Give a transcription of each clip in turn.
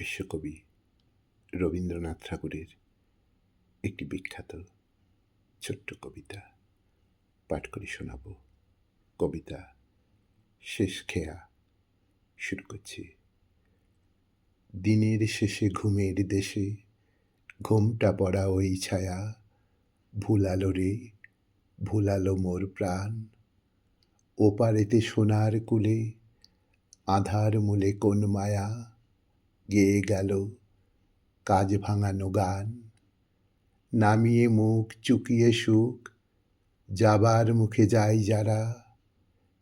বিশ্বকবি রবীন্দ্রনাথ ঠাকুরের একটি বিখ্যাত ছোট্ট কবিতা পাঠ করে শোনাব। কবিতা শেষ খেয়া। শুরু করছি। দিনের শেষে ঘুমের দেশে ঘোমটা পড়া ওই ছায়া, ভুলালো রে ভুলালো মোর প্রাণ। ওপারেতে সোনার কুলে আধার মূলে কোন মায়া, গেয়ে গেল কাজ ভাঙানো গান। নামিয়ে মুখ চুকিয়ে সুখ যাবার মুখে যায় যারা,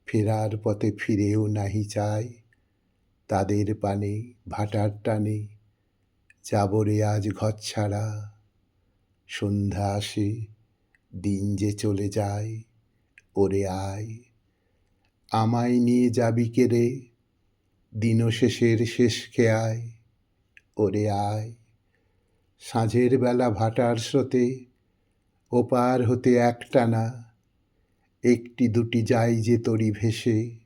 ফেরার পথে ফিরেও নাহি চায়। তাদের পানে ভাটার টানে যাব রে আজ ঘর ছাড়া। সন্ধ্যা আসে দিন যে চলে যায়, ওরে আয় আমায় নিয়ে যাবি কে রে দিনশেষের শেষ খেয়ায়। ওরে আয় সাঁঝের বেলা ভাটার স্রোতে ওপার হতে একটানা একটি দুটি যাই যে তরি ভেসে।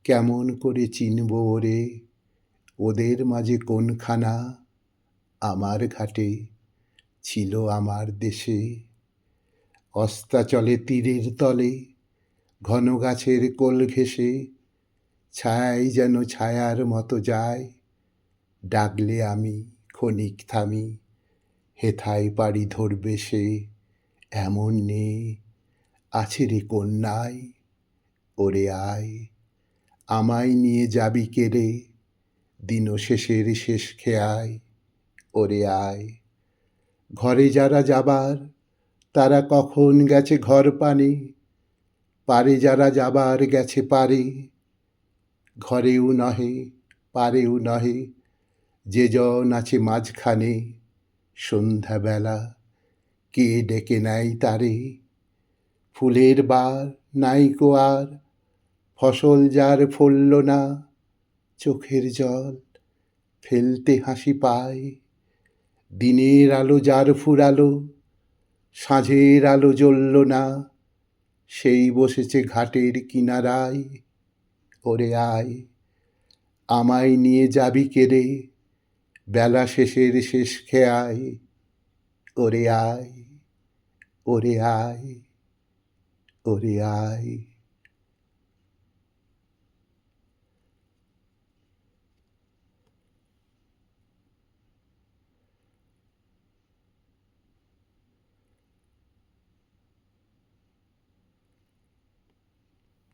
কেমন করে চিনব ওরে ওদের মাঝে কোনখানা, আমার ঘাটে ছিল আমার দেশে। অস্তাচলে তীরের তলে ঘন গাছের কোল ঘেঁষে ছায়াই যেন ছায়ার মতো যায়। ডাকলে আমি ক্ষণিক থামি, হেথায় পাড়ি ধরবে সে। এমন নে আছে রে কন্যায়, ওরে আয় আমায় নিয়ে যাবি কে রে দিনশেষের শেষ খেয়ায়। ওরে আয় ঘরে যারা যাবার তারা কখন গেছে ঘর পানে, পারে যারা যাবার গেছে পারে। ঘরেও নহে পারেও নহে যে জন আছে মাঝখানে। সন্ধ্যাবেলা কে ডেকে নেয় তারে, ফুলের বার নাইকো আর ফসল যার ফলল না। চোখের জল ফেলতে হাসি পায়, দিনের আলো যার ফুরালো সাঁঝের আলো জ্বলল না। সেই বসেছে ঘাটের কিনারায়, ওরে আয় আমায় নিয়ে যাবি কে রে বেলা শেষের শেষ খেয়ায়। ওরে আয় ওরে আয় ওরে আয়।